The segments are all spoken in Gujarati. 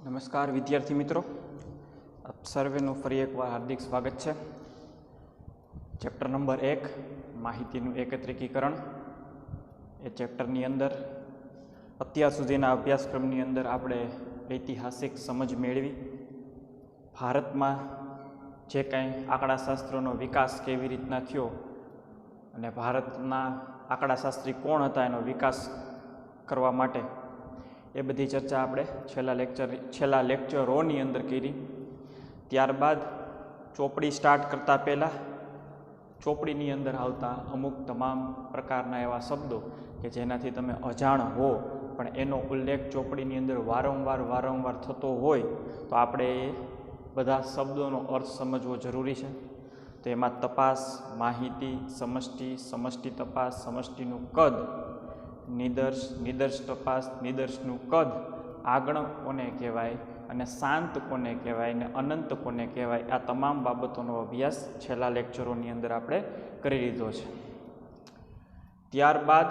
નમસ્કાર વિદ્યાર્થી મિત્રો, આપ સર્વેનું ફરી એકવાર હાર્દિક સ્વાગત છે. ચેપ્ટર નંબર 1 માહિતીનું એકત્રીકરણ. એ ચેપ્ટરની અંદર અત્યાર સુધીના અભ્યાસક્રમની અંદર આપણે ઐતિહાસિક સમજ મેળવી, ભારતમાં જે કાંઈ આંકડાશાસ્ત્રનો વિકાસ કેવી રીતના થયો અને ભારતના આંકડાશાસ્ત્રી કોણ હતા એનો વિકાસ કરવા માટે એ બધી ચર્ચા આપણે છેલ્લા લેક્ચરોની અંદર કરી. ત્યારબાદ ચોપડી સ્ટાર્ટ કરતાં પહેલાં ચોપડીની અંદર આવતા અમુક તમામ પ્રકારના એવા શબ્દો કે જેનાથી તમે અજાણ હો પણ એનો ઉલ્લેખ ચોપડીની અંદર વારંવાર થતો હોય તો આપણે એ બધા શબ્દોનો અર્થ સમજવો જરૂરી છે. તો એમાં તપાસ, માહિતી, સમષ્ટિ તપાસ, સમષ્ટિનું કદ, નિદર્શ તપાસ, નિદર્શનું કદ, આગળ કોને કહેવાય અને શાંત કોને કહેવાય અને અનંત કોને કહેવાય, આ તમામ બાબતોનો અભ્યાસ છેલ્લા લેક્ચરોની અંદર આપણે કરી લીધો છે. ત્યારબાદ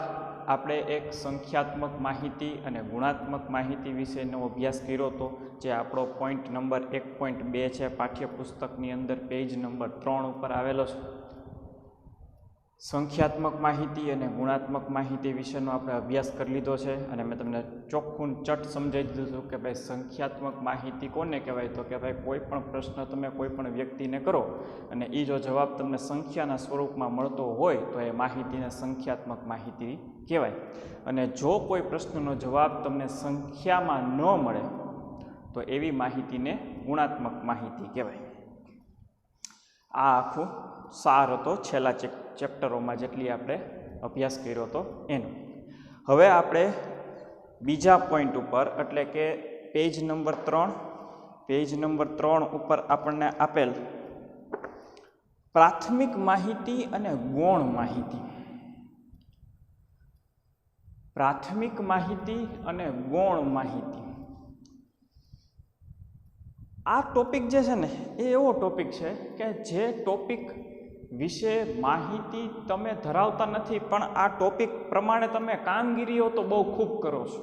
આપણે એક સંખ્યાત્મક માહિતી અને ગુણાત્મક માહિતી વિશેનો અભ્યાસ કર્યો હતો, જે આપણો પોઈન્ટ નંબર 1.2 છે, પાઠ્યપુસ્તકની અંદર પેજ નંબર 3 ઉપર આવેલો છે. સંખ્યાત્મક માહિતી અને ગુણાત્મક માહિતી વિશેનો આપણે અભ્યાસ કરી લીધો છે અને મેં તમને ચોખ્ખું ચટ સમજાવી દીધું હતું કે ભાઈ સંખ્યાત્મક માહિતી કોને કહેવાય. તો કે ભાઈ કોઈ પણ પ્રશ્ન તમે કોઈ પણ વ્યક્તિને કરો અને એ જો જવાબ તમને સંખ્યાના સ્વરૂપમાં મળતો હોય તો એ માહિતીને સંખ્યાત્મક માહિતી કહેવાય, અને જો કોઈ પ્રશ્નનો જવાબ તમને સંખ્યામાં ન મળે તો એવી માહિતીને ગુણાત્મક માહિતી કહેવાય. આ આખું સાર હતો છેલ્લા ચેપ્ટરોમાં જેટલી આપણે અભ્યાસ કર્યો હતો એનો. હવે આપણે બીજા પોઈન્ટ ઉપર, એટલે કે પેજ નંબર 3 ઉપર આપણને આપેલ પ્રાથમિક માહિતી અને ગૌણ માહિતી. પ્રાથમિક માહિતી અને ગૌણ માહિતી, આ ટોપિક જે છે ને એ એવો ટોપિક છે કે જે ટોપિક વિશે માહિતી તમે ધરાવતા નથી પણ આ ટોપિક પ્રમાણે તમે કામગીરીઓ તો બહુ ખૂબ કરો છો.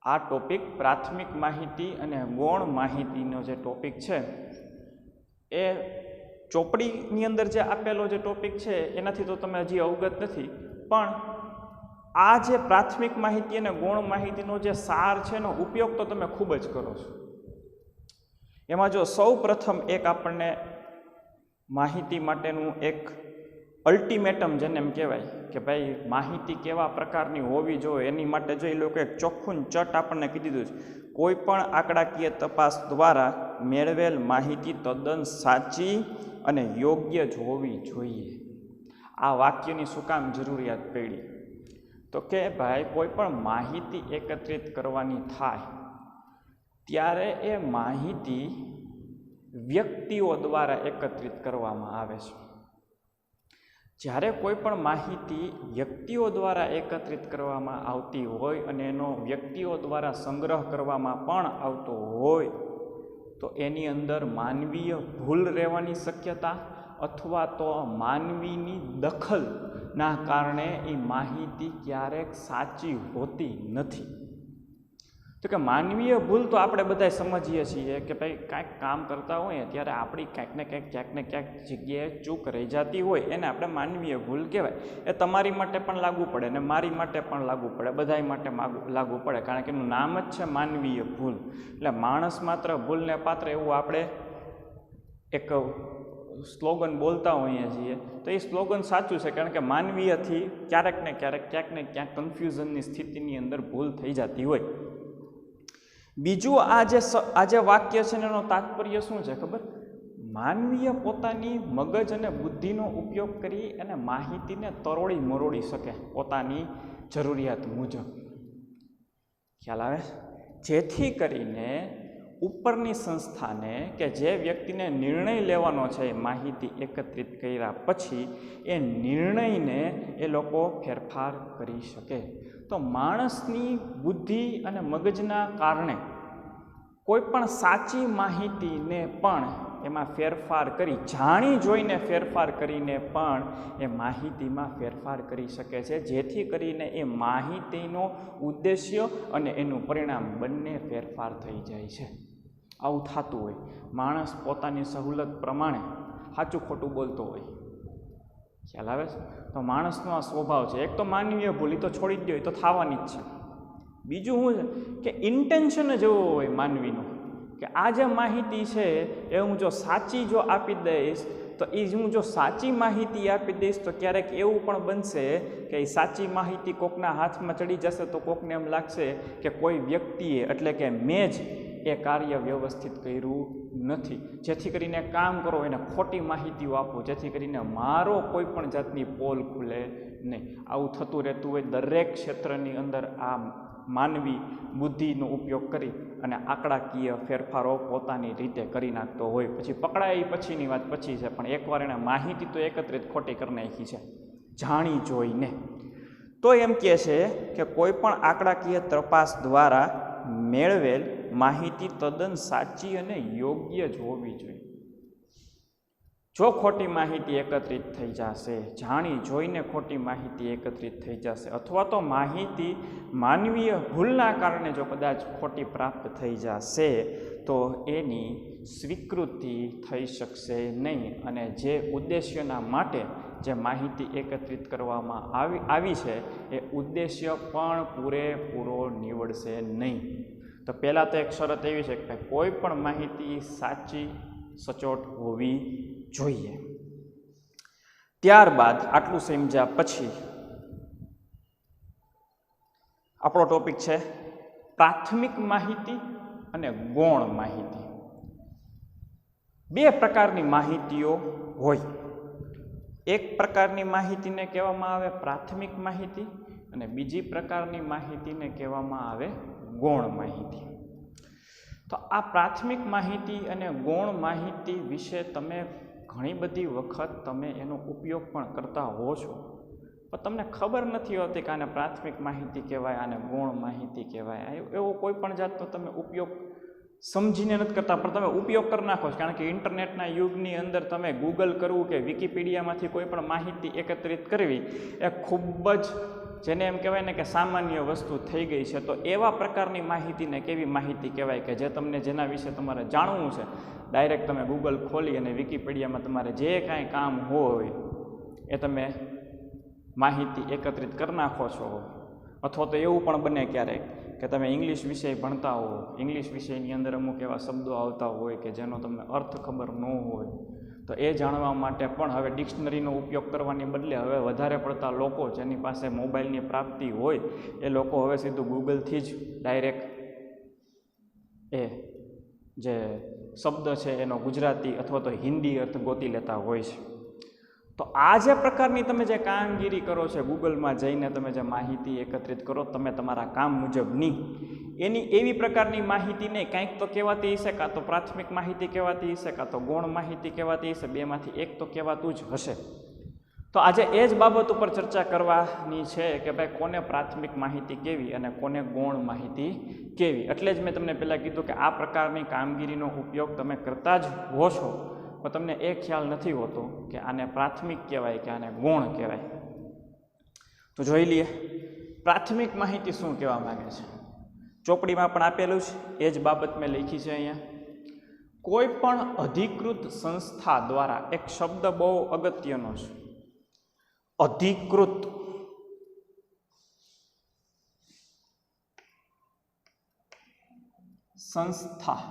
આ ટોપિક પ્રાથમિક માહિતી અને ગૌણ માહિતીનો જે ટોપિક છે એ ચોપડીની અંદર જે આપેલો જે ટોપિક છે એનાથી તો તમે હજી અવગત નથી, પણ આ જે પ્રાથમિક માહિતી અને ગૌણ માહિતીનો જે સાર છે એનો ઉપયોગ તો તમે ખૂબ જ કરો છો. એમાં જો સૌ પ્રથમ એક આપણને માહિતી માટેનું એક અલ્ટિમેટમ જેને એમ કહેવાય કે ભાઈ માહિતી કેવા પ્રકારની હોવી જોઈએ એની માટે જો એ લોકો એક ચોખ્ખું ચટ આપણને કીધી દીધું છે. કોઈ પણ આંકડાકીય તપાસ દ્વારા મેળવેલ માહિતી તદ્દન સાચી અને યોગ્ય જ હોવી જોઈએ. આ વાક્યની શું કામ જરૂરિયાત પડી? તો કે ભાઈ કોઈ પણ માહિતી એકત્રિત કરવાની થાય ત્યારે એ માહિતી વ્યક્તિઓ દ્વારા એકત્રિત કરવામાં આવે છે. જ્યારે કોઈ પણ માહિતી વ્યક્તિઓ દ્વારા એકત્રિત કરવામાં આવતી હોય અને એનો વ્યક્તિઓ દ્વારા સંગ્રહ કરવામાં પણ આવતો હોય તો એની અંદર માનવીય ભૂલ રહેવાની શક્યતા અથવા તો માનવીની દખલના કારણે એ માહિતી ક્યારેક સાચી હોતી નથી. તો કે માનવીય ભૂલ તો આપણે બધા સમજીએ છીએ કે ભાઈ કાંઈક કામ કરતા હોઈએ ત્યારે આપણી ક્યાંક ને ક્યાંક જગ્યાએ ચૂક રહી જતી હોય એને આપણે માનવીય ભૂલ કહેવાય. એ તમારી માટે પણ લાગુ પડે ને મારી માટે પણ લાગુ પડે, બધાય માટે લાગુ પડે, કારણ કે એનું નામ જ છે માનવીય ભૂલ. એટલે માણસ માત્ર ભૂલને પાત્ર એવું આપણે એક સ્લોગન બોલતા હોઈએ છીએ તો એ સ્લોગન સાચું છે, કારણ કે માનવીયથી ક્યાંક ને ક્યાંક કન્ફ્યુઝનની સ્થિતિની અંદર ભૂલ થઈ જતી હોય. બીજું આ જે વાક્ય છે ને એનો તાત્પર્ય શું છે ખબર? માનવીય પોતાની મગજ અને બુદ્ધિનો ઉપયોગ કરી અને માહિતીને તરોડી મરોડી શકે પોતાની જરૂરિયાત મુજબ. ખ્યાલ આવે? જેથી કરીને ઉપરની સંસ્થાને કે જે વ્યક્તિને નિર્ણય લેવાનો છે એ માહિતી એકત્રિત કર્યા પછી એ નિર્ણયને એ લોકો ફેરફાર કરી શકે. તો માણસની બુદ્ધિ અને મગજના કારણે કોઈ પણ સાચી માહિતીને પણ એમાં ફેરફાર કરી, જાણી જોઈને ફેરફાર કરીને પણ એ માહિતીમાં ફેરફાર કરી શકે છે, જેથી કરીને એ માહિતીનો ઉદ્દેશ્ય અને એનું પરિણામ બંને ફેરફાર થઈ જાય છે. આવું થતું હોય. માણસ પોતાની સહુલત પ્રમાણે સાચું ખોટું બોલતો હોય, ખ્યાલ આવે છે? તો માણસનો આ સ્વભાવ છે. એક તો માનવીય ભૂલ, તો છોડી જ દો, તો થવાની જ છે. બીજું શું છે કે ઇન્ટેન્શન જ એવો હોય માનવીનો કે આ જે માહિતી છે એ હું જો સાચી જો આપી દઈશ તો એ હું જો સાચી માહિતી આપી દઈશ તો ક્યારેક એવું પણ બનશે કે એ સાચી માહિતી કોકના હાથમાં ચડી જશે તો કોકને એમ લાગશે કે કોઈ વ્યક્તિએ એટલે કે મેં જ એ કાર્ય વ્યવસ્થિત કર્યું નથી, જેથી કરીને કામ કરો એને ખોટી માહિતીઓ આપો, જેથી કરીને મારો કોઈ પણ જાતની પોલ ખુલે નહીં. આવું થતું રહેતું હોય. દરેક ક્ષેત્રની અંદર આ માનવી બુદ્ધિનો ઉપયોગ કરી અને આંકડાકીય ફેરફારો પોતાની રીતે કરી નાખતો હોય. પછી પકડાય પછીની વાત પછી છે, પણ એકવાર એણે માહિતી તો એકત્રિત ખોટી કરી નાખી છે જાણી જોઈને. તો એમ કહે છે કે કોઈ પણ આંકડાકીય તપાસ દ્વારા મેળવેલ માહિતી તદ્દન સાચી અને યોગ્ય જ હોવી જોઈએ. જો ખોટી માહિતી એકત્રિત થઈ જશે, જાણી જોઈને ખોટી માહિતી એકત્રિત થઈ જશે, અથવા તો માહિતી માનવીય ભૂલના કારણે જો કદાચ ખોટી પ્રાપ્ત થઈ જશે તો એની સ્વીકૃતિ થઈ શકશે નહીં, અને જે ઉદ્દેશ્યના માટે જે માહિતી એકત્રિત કરવામાં આવી છે એ ઉદ્દેશ્ય પણ પૂરેપૂરો નીવડશે નહીં. તો પહેલાં તો એક શરત એવી છે કે કોઈ પણ માહિતી સાચી સચોટ હોવી જોઈએ. ત્યારબાદ આટલું સમજ્યા પછી આપણો ટોપિક છે પ્રાથમિક માહિતી અને ગૌણ માહિતી. બે પ્રકારની માહિતીઓ હોય. એક પ્રકારની માહિતીને કહેવામાં આવે પ્રાથમિક માહિતી અને બીજી પ્રકારની માહિતીને કહેવામાં આવે ગૌણ માહિતી. તો આ પ્રાથમિક માહિતી અને ગૌણ માહિતી વિશે તમે ઘણી બધી વખત તમે એનો ઉપયોગ પણ કરતા હો છો, પણ તમને ખબર નથી હોતી કે આને પ્રાથમિક માહિતી કહેવાય, આને ગૌણ માહિતી કહેવાય. એવો કોઈ પણ જાતનો તમે ઉપયોગ સમજીને નથી કરતા, પણ તમે ઉપયોગ કરી નાખો છો. કારણ કે ઇન્ટરનેટના યુગની અંદર તમે ગૂગલ કરવું કે વિકિપીડિયામાંથી કોઈ પણ માહિતી એકત્રિત કરવી એ ખૂબ જ જેને એમ કહેવાય ને કે સામાન્ય વસ્તુ થઈ ગઈ છે. તો એવા પ્રકારની માહિતીને કેવી માહિતી કહેવાય કે જે તમને જેના વિશે તમારે જાણવું છે, ડાયરેક્ટ તમે ગૂગલ ખોલી અને વિકિપીડિયામાં તમારે જે કાંઈ કામ હોય એ તમે માહિતી એકત્રિત કરી નાખો છો. અથવા તો એવું પણ બને ક્યારેક કે તમે ઇંગ્લિશ વિષય ભણતા હો, ઇંગ્લિશ વિષયની અંદર અમુક એવા શબ્દો આવતા હોય કે જેનો તમને અર્થ ખબર ન હોય, તો એ જાણવા માટે પણ હવે ડિક્શનરીનો ઉપયોગ કરવાની બદલે હવે વધારે પડતા લોકો જેની પાસે મોબાઈલની પ્રાપ્તિ હોય એ લોકો હવે સીધું ગૂગલથી જ ડાયરેક્ટ એ જે શબ્દ છે એનો ગુજરાતી અથવા તો હિન્દી અર્થ ગોતી લેતા હોય છે. તો આ જે પ્રકારની તમે જે કામગીરી કરો છો, ગૂગલમાં જઈને તમે જે માહિતી એકત્રિત કરો તમે તમારા કામ મુજબની, એની એવી પ્રકારની માહિતી નહીં, કાંઈક તો કહેવાતી હશે, કાં તો પ્રાથમિક માહિતી કહેવાતી હશે, કાં તો ગૌણ માહિતી કહેવાતી હશે, બેમાંથી એક તો કહેવાતું જ હશે. તો આજે એ જ બાબત ઉપર ચર્ચા કરવાની છે કે ભાઈ કોને પ્રાથમિક માહિતી કેવી અને કોને ગૌણ માહિતી કેવી. એટલે જ મેં તમને પહેલાં કીધું કે આ પ્રકારની કામગીરીનો ઉપયોગ તમે કરતા જ હો છો, પણ તમને એ ખ્યાલ નથી હોતો કે આને પ્રાથમિક કહેવાય કે આને ગૌણ કહેવાય. તો જોઈ લઈએ પ્રાથમિક માહિતી શું કહેવા માગે છે. ચોપડીમાં પણ આપેલું છે, એ જ બાબત મેં લખી છે અહીંયા. કોઈ પણ અધિકૃત સંસ્થા દ્વારા, એક શબ્દ બહુ અગત્યનો છે, અધિકૃત. સંસ્થા,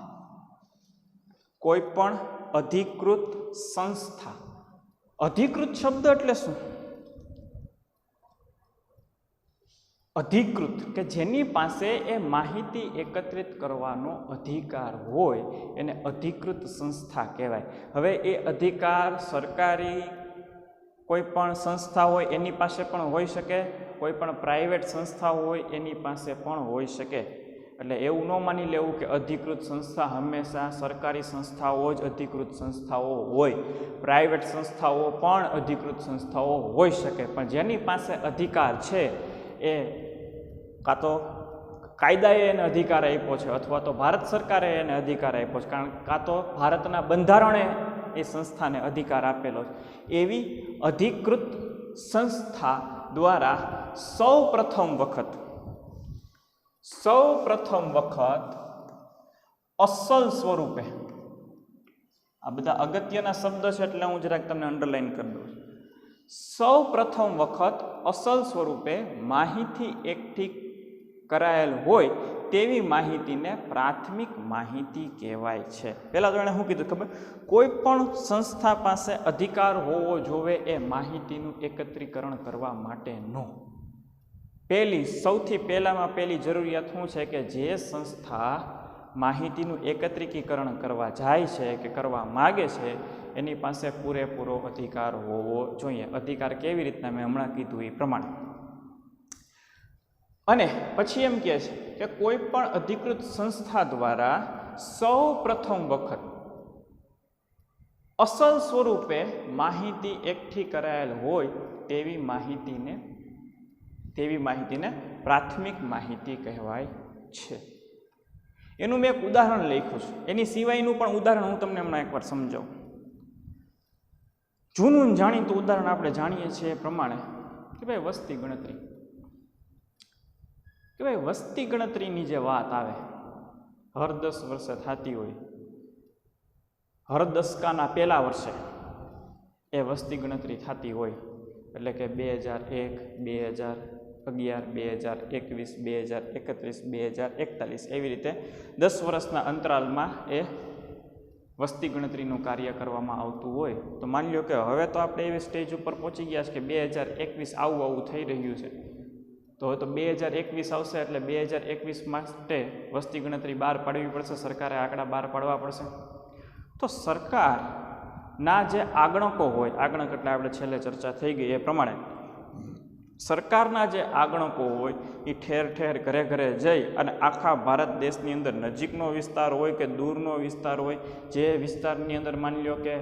કોઈ પણ અધિકૃત સંસ્થા. અધિકૃત શબ્દ એટલે શું? અધિકૃત કે જેની પાસે એ માહિતી એકત્રિત કરવાનો અધિકાર હોય એને અધિકૃત સંસ્થા કહેવાય. હવે એ અધિકાર સરકારી કોઈ પણ સંસ્થા હોય એની પાસે પણ હોઈ શકે, કોઈ પણ પ્રાઇવેટ સંસ્થા હોય એની પાસે પણ હોઈ શકે. એટલે એવું ન માની લેવું કે અધિકૃત સંસ્થા હંમેશા સરકારી સંસ્થાઓ જ અધિકૃત સંસ્થાઓ હોય, પ્રાઇવેટ સંસ્થાઓ પણ અધિકૃત સંસ્થાઓ હોઈ શકે, પણ જેની પાસે અધિકાર છે એ કાં તો કાયદાએ એને અધિકાર આપ્યો છે અથવા તો ભારત સરકારે એને અધિકાર આપ્યો છે, કારણ કાં તો ભારતના બંધારણે એ સંસ્થાને અધિકાર આપેલો છે. એવી અધિકૃત સંસ્થા દ્વારા સૌ પ્રથમ વખત અસલ સ્વરૂપે, આ બધા અગત્યના શબ્દ છે એટલે હું જરાક તમને અંડરલાઈન કરી દઉં. સૌ પ્રથમ વખત અસલ સ્વરૂપે માહિતી એકઠી કરાયેલ હોય તેવી માહિતીને પ્રાથમિક માહિતી કહેવાય છે. પહેલાં તો એણે શું કીધું ખબર? કોઈ પણ સંસ્થા પાસે અધિકાર હોવો જોવે એ માહિતીનું એકત્રીકરણ કરવા માટેનો. સૌથી પહેલી જરૂરિયાત શું છે કે જે સંસ્થા માહિતીનું એકત્રીકરણ કરવા જાય છે કે કરવા માગે છે એની પાસે પૂરેપૂરો અધિકાર હોવો જોઈએ. અધિકાર કેવી રીતના? મેં હમણાં કીધું એ પ્રમાણે. અને પછી એમ કહે છે કે કોઈ પણ અધિકૃત સંસ્થા દ્વારા સૌ પ્રથમ વખત અસલ સ્વરૂપે માહિતી એકઠી કરાયેલ હોય તેવી માહિતીને પ્રાથમિક માહિતી કહેવાય છે. એનું મેં એક ઉદાહરણ લખ્યું છે. એની સિવાયનું પણ ઉદાહરણ હું તમને હમણાં એકવાર સમજાવું. જૂનું જાણીતું ઉદાહરણ આપણે જાણીએ છીએ એ પ્રમાણે કે ભાઈ વસ્તી ગણતરીની જે વાત આવે, હર 10 વર્ષે થતી હોય, હર દસકાના પહેલા વર્ષે એ વસ્તી ગણતરી થતી હોય, એટલે કે 2001, 2011, 2021, 2031, 2041, એવી રીતે 10 વર્ષના અંતરાલમાં એ વસ્તી ગણતરીનું કાર્ય કરવામાં આવતું હોય. તો માની લો કે હવે તો આપણે એવી સ્ટેજ ઉપર પહોંચી ગયા છે કે 2021 આવું થઈ રહ્યું છે. તો હવે તો 2021 આવશે એટલે 2021 માટે વસ્તી ગણતરી બહાર પાડવી પડશે, સરકારે આંકડા બહાર પાડવા પડશે. તો સરકારના જે આગણકો હોય, આગણક એટલે આપણે છેલ્લે ચર્ચા થઈ ગઈ એ પ્રમાણે સરકારના જે આગણકો હોય એ ઠેર ઠેર ઘરે ઘરે જઈ અને આખા ભારત દેશની અંદર નજીકનો વિસ્તાર હોય કે દૂરનો વિસ્તાર હોય, જે વિસ્તારની અંદર માની લો કે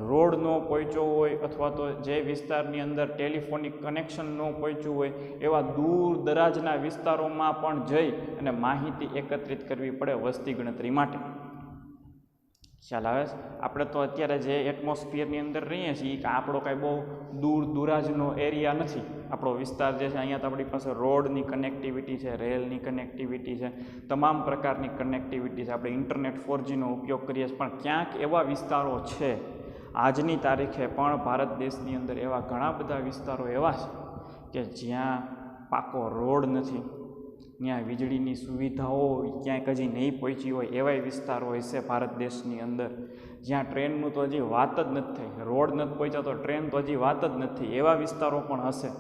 રોડ ન પહોંચ્યો હોય અથવા તો જે વિસ્તારની અંદર ટેલિફોનિક કનેક્શન ન પહોંચ્યું હોય એવા દૂર દરાજના વિસ્તારોમાં પણ જઈ અને માહિતી એકત્રિત કરવી પડે વસ્તી ગણતરી માટે. ખ્યાલ આવે છે? આપણે તો અત્યારે જે એટમોસ્ફિયરની અંદર રહીએ છીએ કે આપણો કાંઈ બહુ દૂર દુરાજનો એરિયા નથી. આપણો વિસ્તાર જે છે અહીંયા તો આપણી પાસે રોડની કનેક્ટિવિટી છે, રેલની કનેક્ટિવિટી છે, તમામ પ્રકારની કનેક્ટિવિટી છે. આપણે ઇન્ટરનેટ 4Gનો ઉપયોગ કરીએ છીએ, પણ ક્યાંક એવા વિસ્તારો છે આજની તારીખે પણ ભારત દેશની અંદર એવા ઘણા બધા વિસ્તારો એવા છે કે જ્યાં પાકો રોડ નથી, ત્યાં વીજળીની સુવિધાઓ ક્યાંક હજી નહીં પહોંચી હોય એવા વિસ્તારો હશે ભારત દેશની અંદર, જ્યાં ટ્રેનનું તો હજી વાત જ નથી થઈ, રોડ નથી પહોંચ્યા તો ટ્રેન તો હજી વાત જ નથી. એવા વિસ્તારો પણ હશે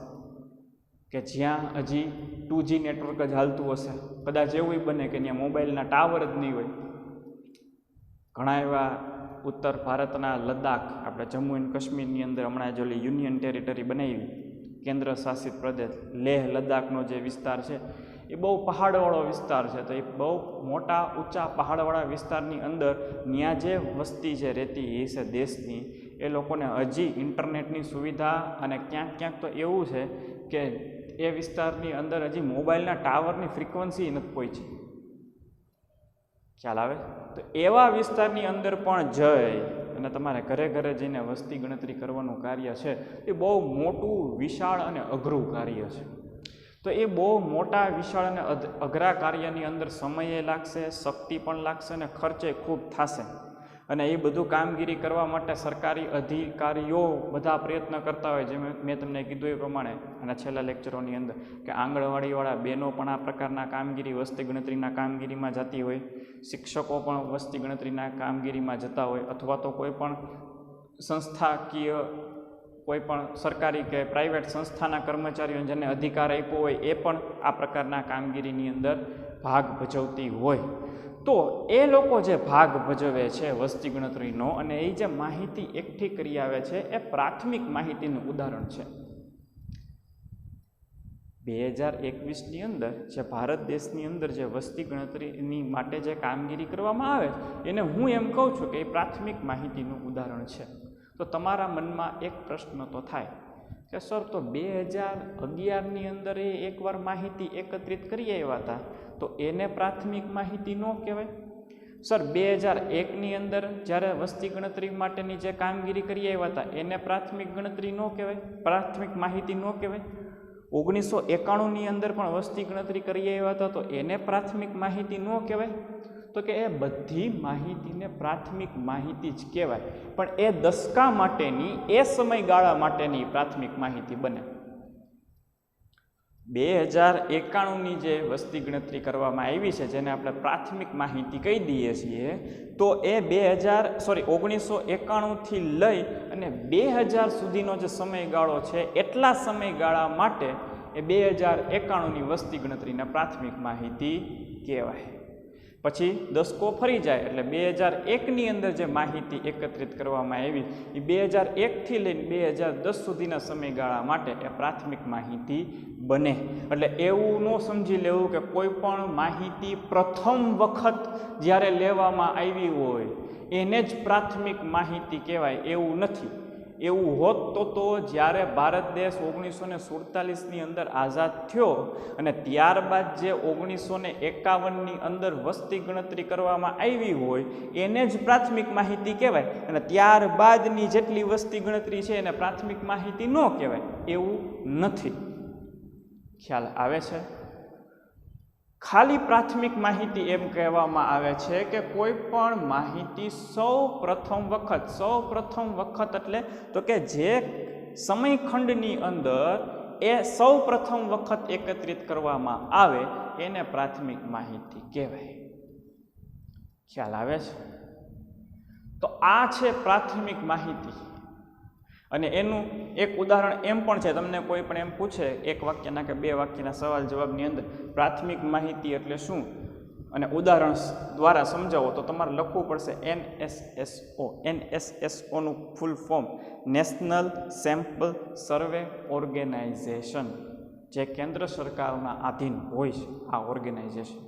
કે જ્યાં હજી 2G નેટવર્ક જ હાલતું હશે. કદાચ એવું બને કે ત્યાં મોબાઈલના ટાવર જ નહીં હોય. ઘણા એવા ઉત્તર ભારતના લદ્દાખ, આપણે જમ્મુ એન્ડ કાશ્મીરની અંદર હમણાં જો યુનિયન ટેરિટરી બનાવી, કેન્દ્ર શાસિત પ્રદેશ લેહ લદ્દાખનો જે વિસ્તાર છે એ બહુ પહાડવાળો વિસ્તાર છે. તો એ બહુ મોટા ઊંચા પહાડવાળા વિસ્તારની અંદર ત્યાં જે વસ્તી જે રહેતી એ છે દેશની, એ લોકોને હજી ઇન્ટરનેટની સુવિધા અને ક્યાંક ક્યાંક તો એવું છે કે એ વિસ્તારની અંદર હજી મોબાઈલના ટાવરની ફ્રીક્વન્સી નથી પહોંચી. ખ્યાલ આવે? તો એવા વિસ્તારની અંદર પણ જઈ અને તમારે ઘરે ઘરે જઈને વસ્તી ગણતરી કરવાનું કાર્ય છે એ બહુ મોટું, વિશાળ અને અઘરું કાર્ય છે. તો એ બહુ મોટા, વિશાળ અને અઘરા કાર્યની અંદર સમય લાગશે, શક્તિ પણ લાગશે અને ખર્ચે ખૂબ થશે. અને એ બધું કામગીરી કરવા માટે સરકારી અધિકારીઓ બધા પ્રયત્ન કરતા હોય, જેમ મેં તમને કીધું એ પ્રમાણે અને છેલ્લા લેક્ચરોની અંદર કે આંગણવાડીવાળા બહેનો પણ આ પ્રકારના કામગીરી વસ્તી ગણતરીના કામગીરીમાં જતી હોય, શિક્ષકો પણ વસ્તી ગણતરીના કામગીરીમાં જતા હોય, અથવા તો કોઈ પણ સંસ્થાકીય કોઈ પણ સરકારી કે પ્રાઇવેટ સંસ્થાના કર્મચારીઓ જેને અધિકાર આપ્યો હોય એ પણ આ પ્રકારના કામગીરીની અંદર ભાગ ભજવતી હોય. તો એ લોકો જે ભાગ ભજવે છે વસ્તી ગણતરીનો અને એ જે માહિતી એકઠી કરી આવે છે એ પ્રાથમિક માહિતીનું ઉદાહરણ છે. 2021ની અંદર જે ભારત દેશની અંદર જે વસ્તી ગણતરીની માટે જે કામગીરી કરવામાં આવે એને હું એમ કહું છું કે એ પ્રાથમિક માહિતીનું ઉદાહરણ છે. તો તમારા મનમાં એક પ્રશ્ન તો થાય કે સર તો 2011ની અંદર એ એકવાર માહિતી એકત્રિત કરી આવ્યા હતા, તો એને પ્રાથમિક માહિતી ન કહેવાય? સર 2001ની અંદર જ્યારે વસ્તી ગણતરી માટેની જે કામગીરી કરી આવ્યા હતા એને પ્રાથમિક ગણતરી ન કહેવાય, પ્રાથમિક માહિતી ન કહેવાય? 1991ની અંદર પણ વસ્તી ગણતરી કરી આવ્યા હતા, તો એને પ્રાથમિક માહિતી ન કહેવાય? તો કે એ બધી માહિતીને પ્રાથમિક માહિતી જ કહેવાય, પણ એ દશકા માટેની, એ સમયગાળા માટેની પ્રાથમિક માહિતી બને. 2091ની જે વસ્તી ગણતરી કરવામાં આવી છે, જેને આપણે પ્રાથમિક માહિતી કહી દઈએ છીએ, તો એ 1991થી લઈ અને 2000 સુધીનો જે સમયગાળો છે, એટલા સમયગાળા માટે એ 2091ની વસ્તી ગણતરીના પ્રાથમિક માહિતી કહેવાય. પછી દશકો ફરી જાય એટલે 2001ની અંદર જે માહિતી એકત્રિત કરવામાં આવી એ 2001થી લઈને 2010 સુધીના સમયગાળા માટે એ પ્રાથમિક માહિતી બને. એટલે એવું ન સમજી લેવું કે કોઈ પણ માહિતી પ્રથમ વખત જ્યારે લેવામાં આવી હોય એને જ પ્રાથમિક માહિતી કહેવાય, એવું નથી. એવું હોત તો જ્યારે ભારત દેશ 1947ની અંદર આઝાદ થયો અને ત્યારબાદ જે 1951ની અંદર વસ્તી ગણતરી કરવામાં આવી હોય એને જ પ્રાથમિક માહિતી કહેવાય, અને ત્યારબાદની જેટલી વસ્તી ગણતરી છે એને પ્રાથમિક માહિતી ન કહેવાય, એવું નથી. ખ્યાલ આવે છે? ખાલી પ્રાથમિક માહિતી એમ કહેવામાં આવે છે કે કોઈ પણ માહિતી સૌ પ્રથમ વખત એટલે તો કે જે સમયખંડની અંદર એ સૌ પ્રથમ વખત એકત્રિત કરવામાં આવે એને પ્રાથમિક માહિતી કહેવાય. ખ્યાલ આવે છે? તો આ છે પ્રાથમિક માહિતી. અને એનું એક ઉદાહરણ એમ પણ છે, તમને કોઈ પણ એમ પૂછે એક વાક્યના કે બે વાક્યના સવાલ જવાબની અંદર પ્રાથમિક માહિતી એટલે શું અને ઉદાહરણ દ્વારા સમજાવો, તો તમારે લખવું પડશે NSSO. NSSOનું full form national sample survey organisation, જે કેન્દ્ર સરકારના આધીન હોય છે આ ઓર્ગેનાઇઝેશન.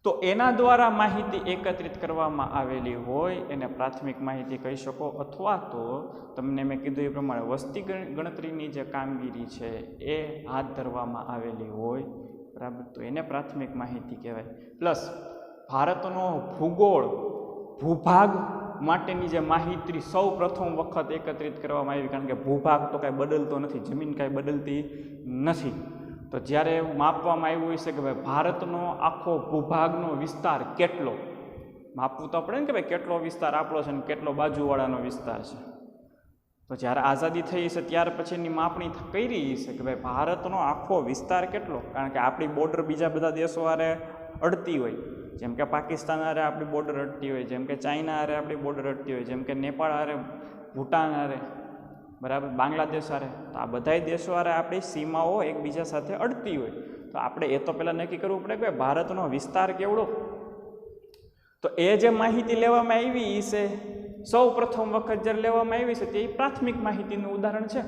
તો એના દ્વારા માહિતી એકત્રિત કરવામાં આવેલી હોય એને પ્રાથમિક માહિતી કહી શકો, અથવા તો તમને મેં કીધું એ પ્રમાણે વસ્તી ગણતરીની જે કામગીરી છે એ હાથ ધરવામાં આવેલી હોય, બરાબર, તો એને પ્રાથમિક માહિતી કહેવાય. પ્લસ ભારતનો ભૂગોળ, ભૂભાગ માટેની જે માહિતી સૌ પ્રથમ વખત એકત્રિત કરવામાં આવી, કારણ કે ભૂભાગ તો કાંઈ બદલતો નથી, જમીન કાંઈ બદલતી નથી, તો જ્યારે એવું માપવામાં આવ્યું હોય છે કે ભાઈ ભારતનો આખો ભૂભાગનો વિસ્તાર કેટલો, માપવું તો પડે ને કે ભાઈ કેટલો વિસ્તાર આપણો છે ને કેટલો બાજુવાળાનો વિસ્તાર છે. તો જ્યારે આઝાદી થઈ છે ત્યાર પછીની માપણી કરી છે કે ભાઈ ભારતનો આખો વિસ્તાર કેટલો, કારણ કે આપણી બોર્ડર બીજા બધા દેશો હારે અડતી હોય, જેમ કે પાકિસ્તાન હારે આપણી બોર્ડર અડતી હોય, જેમ કે ચાઇના હારે આપણી બોર્ડર અડતી હોય, જેમ કે નેપાળ હારે, ભૂટાન હારે, બરાબર, બાંગ્લાદેશ હારે, તો આ બધાય દેશો હારે આપણી સીમાઓ એકબીજા સાથે અડતી હોય, તો આપણે એ તો પહેલાં નક્કી કરવું પડે કે ભારતનો વિસ્તાર કેવડો. તો એ જે માહિતી લેવામાં આવી છે સૌ પ્રથમ વખત જ્યારે લેવામાં આવી છે તે પ્રાથમિક માહિતીનું ઉદાહરણ છે,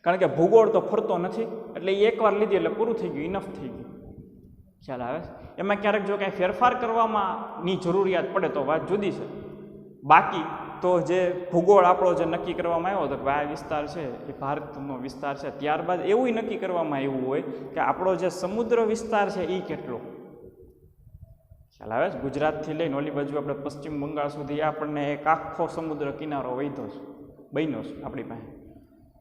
કારણ કે ભૂગોળ તો ફરતો નથી, એટલે એ એકવાર લીધી એટલે પૂરું થઈ ગયું, ઇનફ થઈ ગયું. ખ્યાલ આવે? એમાં ક્યારેક જો કાંઈ ફેરફાર કરવામાંની જરૂરિયાત પડે તો વાત જુદી છે, બાકી તો જે ભૂગોળ આપણો જે નક્કી કરવામાં આવ્યો હતો કે આ વિસ્તાર છે એ ભારતનો વિસ્તાર છે, ત્યારબાદ એવું નક્કી કરવામાં આવ્યું હોય કે આપણો જે સમુદ્ર વિસ્તાર છે એ કેટલો. ખ્યાલ આવે છે? ગુજરાતથી લઈને ઓલી બાજુ આપણે પશ્ચિમ બંગાળ સુધી આપણને એક આખો સમુદ્ર કિનારો બન્યો છે આપણી પાસે,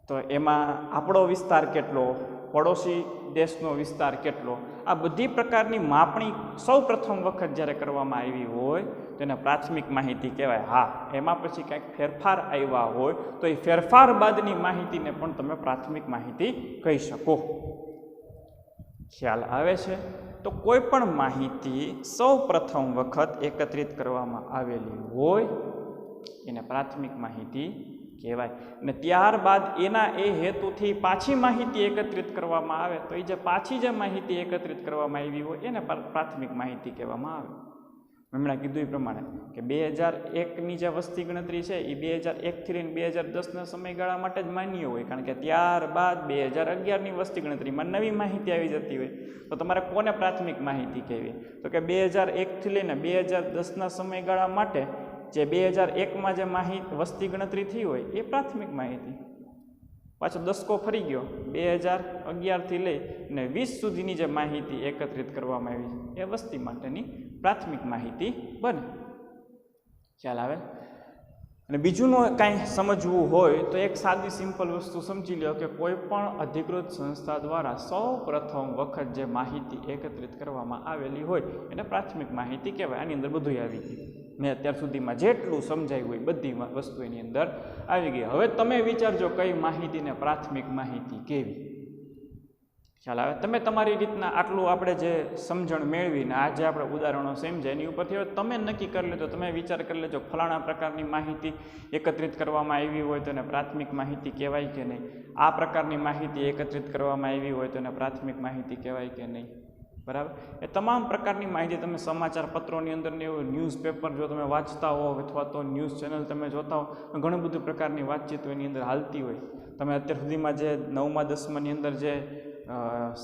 તો એમાં આપણો વિસ્તાર કેટલો, પડોશી દેશનો વિસ્તાર કેટલો, આ બધી પ્રકારની માપણી સૌ પ્રથમ વખત જ્યારે કરવામાં આવી હોય તેને પ્રાથમિક માહિતી કહેવાય. હા, એમાં પછી કંઈક ફેરફાર આવ્યા હોય તો એ ફેરફાર બાદની માહિતીને પણ તમે પ્રાથમિક માહિતી કહી શકો. ખ્યાલ આવે છે? તો કોઈ પણ માહિતી સૌ પ્રથમ વખત એકત્રિત કરવામાં આવેલી હોય એને પ્રાથમિક માહિતી કહેવાય, અને ત્યારબાદ એના એ હેતુથી પાછી માહિતી એકત્રિત કરવામાં આવે તો એ જે પાછી જે માહિતી એકત્રિત કરવામાં આવી હોય એને પ્રાથમિક માહિતી કહેવામાં આવે. હમણાં કીધું એ પ્રમાણે કે 2001ની જે વસ્તી ગણતરી છે એ 2001થી લઈને 2010ના સમયગાળા માટે જ માન્ય હોય, કારણ કે ત્યારબાદ 2011ની વસ્તી ગણતરીમાં નવી માહિતી આવી જતી હોય, તો તમારે કોને પ્રાથમિક માહિતી કહેવી? તો કે 2001થી લઈને 2010ના સમયગાળા માટે જે 2001માં જે વસ્તી ગણતરી થઈ હોય એ પ્રાથમિક માહિતી. પાછો દસકો ફરી ગયો 2011થી લઈ અને 20 સુધીની જે માહિતી એકત્રિત કરવામાં આવી એ વસ્તી માટેની પ્રાથમિક માહિતી બને. ખ્યાલ આવે? અને બીજુંનો કાંઈ સમજવું હોય તો એક સાદી સિમ્પલ વસ્તુ સમજી લો કે કોઈ પણ અધિકૃત સંસ્થા દ્વારા સૌ પ્રથમ વખત જે માહિતી એકત્રિત કરવામાં આવેલી હોય એને પ્રાથમિક માહિતી કહેવાય. આની અંદર બધું આવી ગયું. મેં અત્યાર સુધીમાં જેટલું સમજાયું હોય બધી વસ્તુ એની અંદર આવી ગઈ. હવે તમે વિચારજો કઈ માહિતીને પ્રાથમિક માહિતી કેવી. ખ્યાલ આવે? તમે તમારી રીતના આટલું આપણે જે સમજણ મેળવીને આ જે આપણે ઉદાહરણો સમજાય એની ઉપરથી હવે તમે નક્કી કરી લેજો, તમે વિચાર કરી લેજો ફલાણા પ્રકારની માહિતી એકત્રિત કરવામાં આવી હોય તો એને પ્રાથમિક માહિતી કહેવાય કે નહીં, આ પ્રકારની માહિતી એકત્રિત કરવામાં આવી હોય તો એને પ્રાથમિક માહિતી કહેવાય કે નહીં. બરાબર? એ તમામ પ્રકારની માહિતી તમે સમાચાર પત્રોની અંદર ને એવું ન્યૂઝપેપર જો તમે વાંચતા હો અથવા તો ન્યૂઝ ચેનલ તમે જોતા હો, ઘણી બધી પ્રકારની વાતચીતો એની અંદર હાલતી હોય. તમે અત્યાર સુધીમાં જે 9મા 10માની અંદર જે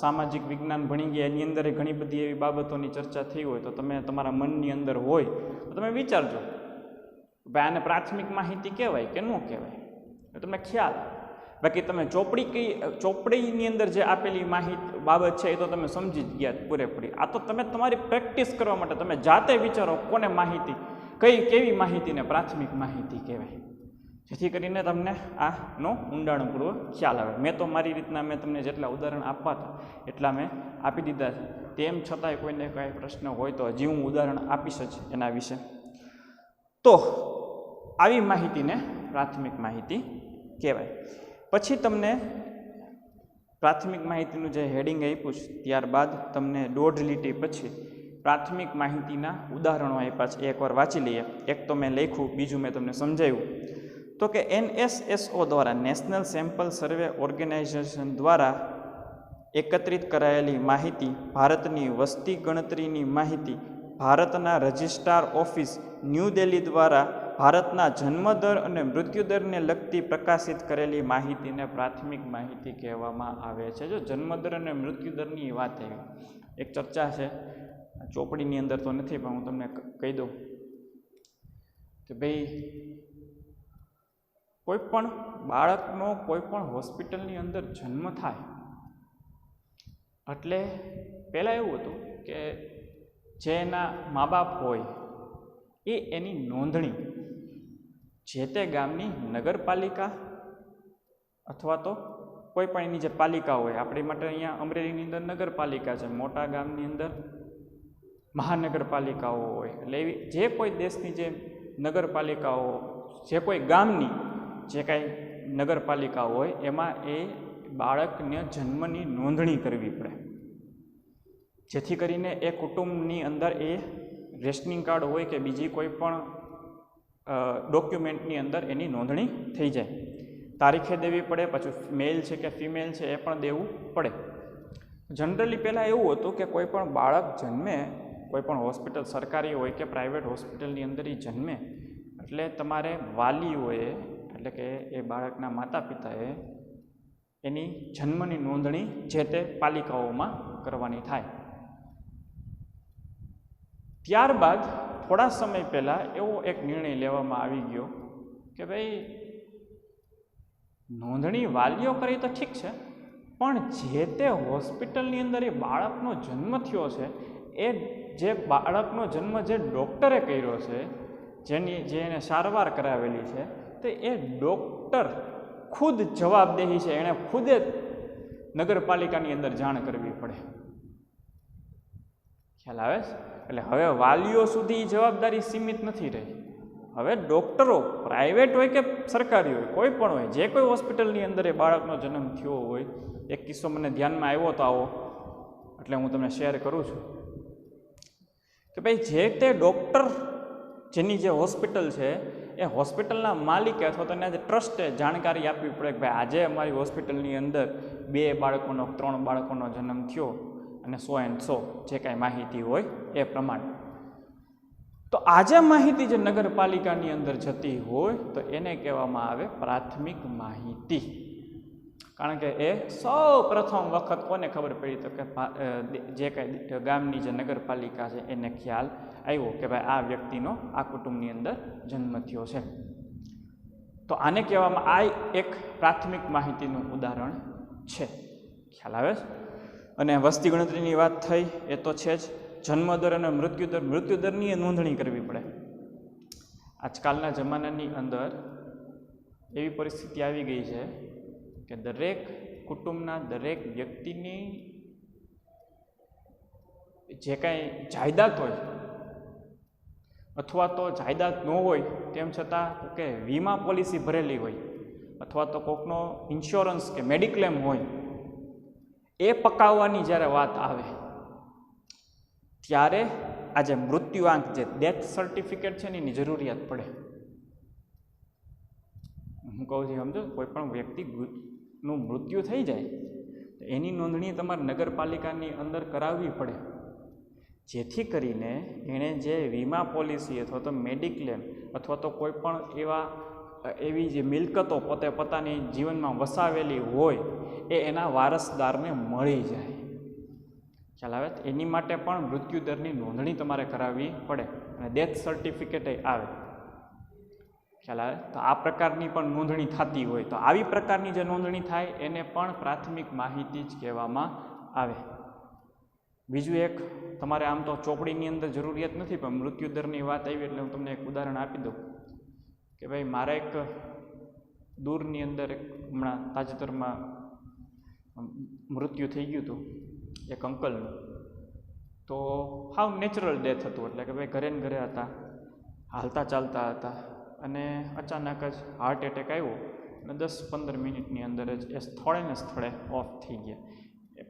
સામાજિક વિજ્ઞાન ભણી ગયા એની અંદર ઘણી બધી એવી બાબતોની ચર્ચા થઈ હોય તો તમે તમારા મનની અંદર હોય તો તમે વિચારજો ભાઈ આને પ્રાથમિક માહિતી કહેવાય કે ન કહેવાય, તમને ખ્યાલ. બાકી તમે ચોપડીની અંદર જે આપેલી માહિતી બાબત છે એ તો તમે સમજી જ ગયા પૂરેપૂરી. આ તો તમે તમારી પ્રેક્ટિસ કરવા માટે તમે જાતે વિચારો કોને માહિતી કેવી માહિતીને પ્રાથમિક માહિતી કહેવાય, જેથી કરીને તમને આનો ઊંડાણપૂર્વક ખ્યાલ આવે. મેં તો મારી રીતના મેં તમને જેટલા ઉદાહરણ આપવા હતા એટલા મેં આપી દીધા છે. તેમ છતાંય કોઈને કાંઈ પ્રશ્ન હોય તો હજી હું ઉદાહરણ આપીશ જ એના વિશે. તો આવી માહિતીને પ્રાથમિક માહિતી કહેવાય. પછી તમને પ્રાથમિક માહિતીનું જે હેડિંગ આપ્યું છે ત્યારબાદ તમને 1.5 લીટી પછી પ્રાથમિક માહિતીના ઉદાહરણો આપ્યા છે. એકવાર વાંચી લઈએ. એક તો મેં લખ્યું, બીજું મેં તમને સમજાવ્યું. તો કે NSSO દ્વારા નેશનલ સેમ્પલ સર્વે ઓર્ગેનાઇઝેશન દ્વારા એકત્રિત કરાયેલી માહિતી, ભારતની વસ્તી ગણતરીની માહિતી, ભારતના રજિસ્ટ્રાર ઓફિસ ન્યૂ દિલ્હી દ્વારા ભારતના જન્મદર અને મૃત્યુદરને લગતી પ્રકાશિત કરેલી માહિતીને પ્રાથમિક માહિતી કહેવામાં આવે છે. જો જન્મદર અને મૃત્યુદરની વાત આવી, એક ચર્ચા છે, ચોપડીની અંદર તો નથી પણ હું તમને કહી દઉં કે ભાઈ કોઈ પણ બાળકનો કોઈ પણ હોસ્પિટલની અંદર જન્મ થાય એટલે પહેલાં એવું હતું કે જે એના મા બાપ હોય એ એની નોંધણી જે તે ગામની નગરપાલિકા અથવા તો કોઈ પણ એની જે પાલિકા હોય, આપણી માટે અહીંયા અમરેલીની અંદર નગરપાલિકા છે, મોટા ગામની અંદર મહાનગરપાલિકાઓ હોય, એટલે એવી જે કોઈ દેશની જે નગરપાલિકાઓ, જે કોઈ ગામની જે કાંઈ નગરપાલિકા હોય એમાં એ બાળકને જન્મની નોંધણી કરવી પડે, જેથી કરીને એ કુટુંબની અંદર એ રેશનિંગ કાર્ડ હોય કે બીજી કોઈ પણ ડોક્યુમેન્ટની અંદર એની નોંધણી થઈ જાય. તારીખે દેવી પડે, પછી મેલ છે કે ફિમેલ છે એ પણ દેવું પડે. જનરલી પહેલાં એવું હતું કે કોઈ પણ બાળક જન્મે, કોઈ પણ હોસ્પિટલ સરકારી હોય કે પ્રાઇવેટ હોસ્પિટલની અંદર એ જન્મે એટલે તમારે વાલીઓએ એટલે કે એ બાળકના માતા પિતાએ એની જન્મની નોંધણી જે તે પાલિકાઓમાં કરવાની થાય. ત્યારબાદ થોડા સમય પહેલાં એવો એક નિર્ણય લેવામાં આવી ગયો કે ભાઈ નોંધણી વાલીઓ કરી તો ઠીક છે, પણ જે તે હોસ્પિટલની અંદર એ બાળકનો જન્મ થયો છે એ જે બાળકનો જન્મ જે ડૉક્ટરે કર્યો છે, જે એને સારવાર કરાવેલી છે, તો એ ડૉક્ટર ખુદ જવાબદેહી છે, એણે ખુદે નગરપાલિકાની અંદર જાણ કરવી પડે. ખ્યાલ આવે છે? એટલે હવે વાલીઓ સુધી જવાબદારી સીમિત નથી રહી. હવે ડૉક્ટરો પ્રાઇવેટ હોય કે સરકારી હોય, કોઈ પણ હોય, જે કોઈ હોસ્પિટલની અંદર એ બાળકનો જન્મ થયો હોય, એક કિસ્સો મને ધ્યાનમાં આવ્યો તો આવો એટલે હું તમને શેર કરું છું કે ભાઈ જે તે ડૉક્ટર જેની જે હોસ્પિટલ છે એ હોસ્પિટલના માલિકે અથવા તો એના જે ટ્રસ્ટે જાણકારી આપવી પડે કે ભાઈ આજે અમારી હોસ્પિટલની અંદર 2 બાળકોનો 3 બાળકોનો જન્મ થયો અને 100 જે કાંઈ માહિતી હોય એ પ્રમાણે. તો આજે માહિતી જે નગરપાલિકાની અંદર જતી હોય તો એને કહેવામાં આવે પ્રાથમિક માહિતી. કારણ કે એ સૌ પ્રથમ વખત કોને ખબર પડી તો કે જે કાંઈ ગામની જે નગરપાલિકા છે એને ખ્યાલ આવ્યો કે ભાઈ આ વ્યક્તિનો આ કુટુંબની અંદર જન્મ થયો છે. તો આને કહેવામાં આ એક પ્રાથમિક માહિતીનું ઉદાહરણ છે. ખ્યાલ આવે છે? અને વસ્તી ગણતરીની વાત થઈ એ તો છે જ. જન્મદર અને મૃત્યુદરની નોંધણી કરવી પડે. આજકાલના જમાનાની અંદર એવી પરિસ્થિતિ આવી ગઈ છે કે દરેક કુટુંબના દરેક વ્યક્તિની જે કાંઈ જાયદાદ હોય અથવા તો જાયદાદ ન હોય તેમ છતાં કે વીમા પોલિસી ભરેલી હોય અથવા તો કોઈકનો ઇન્સ્યોરન્સ કે મેડિક્લેમ હોય, એ પકાવવાની જ્યારે વાત આવે ત્યારે આ જે મૃત્યુઆંક જે ડેથ સર્ટિફિકેટ છે ને એની જરૂરિયાત પડે. હું કહું છું સમજો, કોઈ પણ વ્યક્તિનું મૃત્યુ થઈ જાય તો એની નોંધણી તમારે નગરપાલિકાની અંદર કરાવવી પડે, જેથી કરીને એણે જે વીમા પોલિસી અથવા તો મેડિક્લેમ અથવા તો કોઈ પણ એવી જે મિલકતો પોતે પોતાની જીવનમાં વસાવેલી હોય એ એના વારસદારને મળી જાય. ખ્યાલ આવે? એની માટે પણ મૃત્યુદરની નોંધણી તમારે કરાવવી પડે અને ડેથ સર્ટિફિકેટ આવે. ખ્યાલ આવે? તો આ પ્રકારની પણ નોંધણી થતી હોય તો આવી પ્રકારની જે નોંધણી થાય એને પણ પ્રાથમિક માહિતી જ કહેવામાં આવે. બીજું એક, તમારે આમ તો ચોપડીની અંદર જરૂરિયાત નથી, પણ મૃત્યુદરની વાત આવી એટલે હું તમને એક ઉદાહરણ આપી દઉં કે ભાઈ મારા એક દૂરની અંદર એક હમણાં તાજેતરમાં મૃત્યુ થઈ ગયું હતું એક અંકલનું. તો હાવ નેચરલ ડેથ હતું, એટલે કે ભાઈ ઘરે ને ઘરે હતા, હાલતા ચાલતા હતા અને અચાનક જ હાર્ટ એટેક આવ્યો અને 10-15 મિનિટની અંદર જ એ સ્થળે ને સ્થળે ઓફ થઈ ગયા.